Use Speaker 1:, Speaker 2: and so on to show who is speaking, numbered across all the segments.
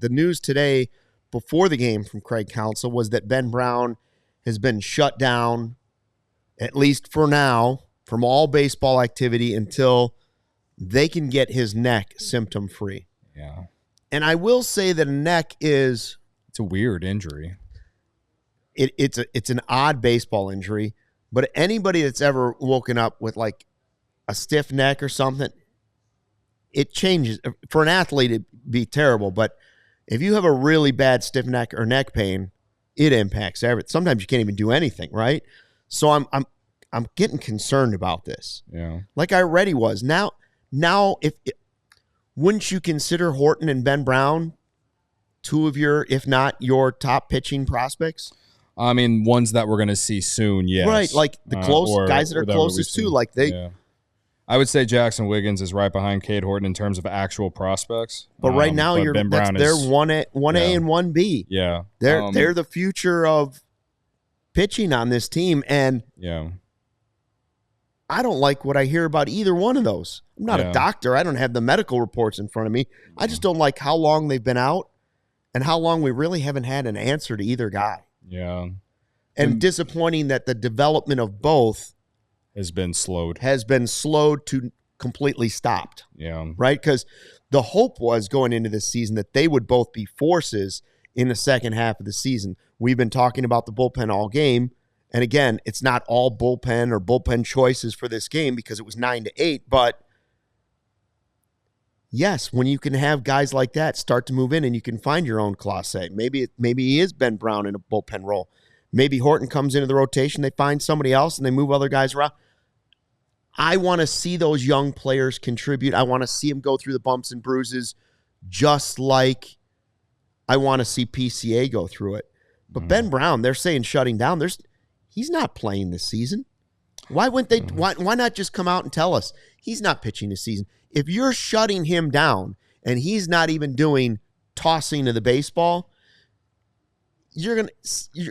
Speaker 1: the news today before the game from Craig Counsell was that Ben Brown has been shut down, at least for now, from all baseball activity until they can get his neck symptom-free.
Speaker 2: Yeah.
Speaker 1: And I will say that a neck is...
Speaker 2: It's a weird injury.
Speaker 1: It's an odd baseball injury, but anybody that's ever woken up with like a stiff neck or something, it changes. For an athlete, it'd be terrible, but if you have a really bad stiff neck or neck pain, it impacts everything. Sometimes you can't even do anything, right? So I'm getting concerned about this.
Speaker 2: Yeah.
Speaker 1: Like I already was. Now wouldn't you consider Horton and Ben Brown two of your, if not your top pitching prospects?
Speaker 2: I mean, ones that we're going to see soon, yes.
Speaker 1: Right, like the guys that are closest to, like they.
Speaker 2: Yeah. I would say Jackson Wiggins is right behind Cade Horton in terms of actual prospects.
Speaker 1: But right now, they're 1A and 1B.
Speaker 2: Yeah,
Speaker 1: they're the future of pitching on this team, and
Speaker 2: yeah,
Speaker 1: I don't like what I hear about either one of those. I'm not a doctor; I don't have the medical reports in front of me. I just don't like how long they've been out, and how long we really haven't had an answer to either guy.
Speaker 2: Yeah.
Speaker 1: And disappointing that the development of both
Speaker 2: has been slowed
Speaker 1: to completely stopped.
Speaker 2: Yeah.
Speaker 1: Right? Because the hope was going into this season that they would both be forces in the second half of the season. We've been talking about the bullpen all game. And again, it's not all bullpen or bullpen choices for this game because it was 9-8. But yes, when you can have guys like that start to move in and you can find your own class A. Maybe he is Ben Brown in a bullpen role. Maybe Horton comes into the rotation, they find somebody else, and they move other guys around. I want to see those young players contribute. I want to see them go through the bumps and bruises just like I want to see PCA go through it. But Ben Brown, they're saying shutting down. He's not playing this season. Why wouldn't they? Why not just come out and tell us he's not pitching this season? If you're shutting him down and he's not even doing tossing of the baseball,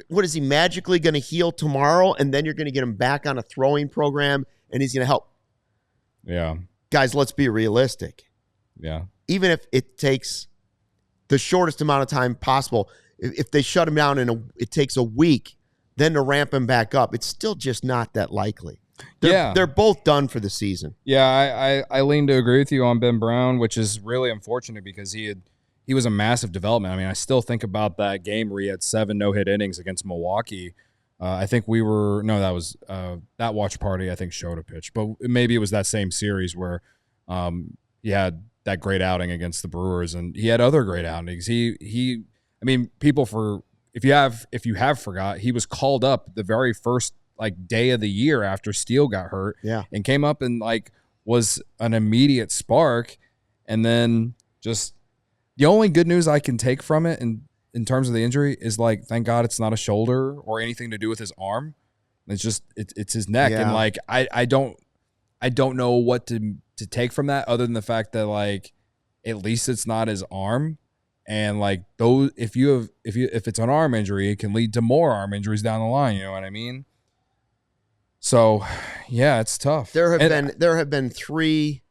Speaker 1: what is he magically going to heal tomorrow? And then you're going to get him back on a throwing program and he's going to help.
Speaker 2: Yeah.
Speaker 1: Guys, let's be realistic.
Speaker 2: Yeah.
Speaker 1: Even if it takes the shortest amount of time possible, if they shut him down and it takes a week, then to ramp him back up, it's still just not that likely. They're both done for the season.
Speaker 2: Yeah, I lean to agree with you on Ben Brown, which is really unfortunate because he was a massive development. I mean, I still think about that game where he had 7 no-hit innings against Milwaukee. I think that watch party I think showed a pitch, but maybe it was that same series where he had that great outing against the Brewers, and he had other great outings. If you have forgot, he was called up the very first day of the year after Steele got hurt, and came up and was an immediate spark, and then just the only good news I can take from it in terms of the injury is thank God it's not a shoulder or anything to do with his arm. It's just it's his neck, and I don't know what to take from that other than the fact that at least it's not his arm. And those, if it's an arm injury, it can lead to more arm injuries down the line. You know what I mean? So, yeah, it's tough.
Speaker 1: There have been 3.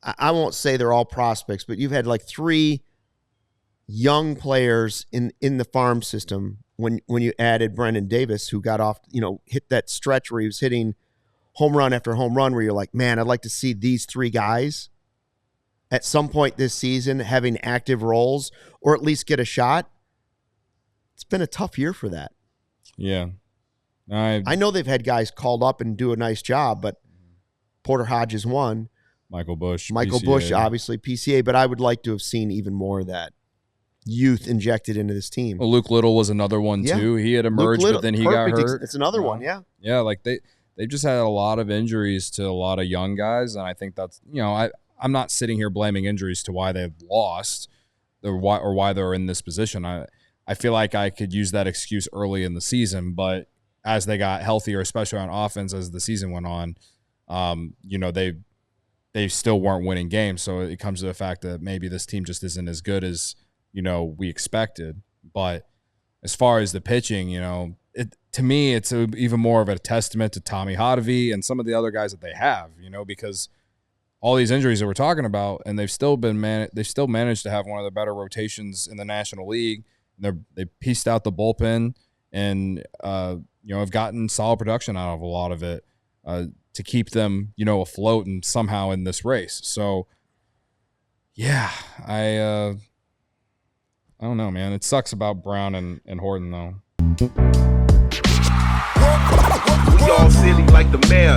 Speaker 1: I won't say they're all prospects, but you've had 3 young players in the farm system when you added Brendan Davis, who got off, hit that stretch where he was hitting home run after home run, where you're like, man, I'd like to see these 3 guys at some point this season having active roles or at least get a shot. It's been a tough year for that.
Speaker 2: Yeah.
Speaker 1: I know they've had guys called up and do a nice job, but Porter Hodges won.
Speaker 2: Michael Bush,
Speaker 1: obviously PCA, but I would like to have seen even more of that youth injected into this team.
Speaker 2: Well, Luke Little was another one too. He had emerged, but then he got hurt.
Speaker 1: It's another one, yeah.
Speaker 2: Yeah, they just had a lot of injuries to a lot of young guys, and I think that's I'm not sitting here blaming injuries to why they've lost or why they're in this position. I feel like I could use that excuse early in the season, but as they got healthier, especially on offense as the season went on, they still weren't winning games. So it comes to the fact that maybe this team just isn't as good as we expected. But as far as the pitching, to me, it's even more of a testament to Tommy Hotovy and some of the other guys that they have, because all these injuries that we're talking about, and they've still managed to have one of the better rotations in the National League. They pieced out the bullpen and have gotten solid production out of a lot of it to keep them afloat and somehow in this race. So yeah, I don't know, man. It sucks about Brown and Horton though.
Speaker 3: We all silly like the mayor.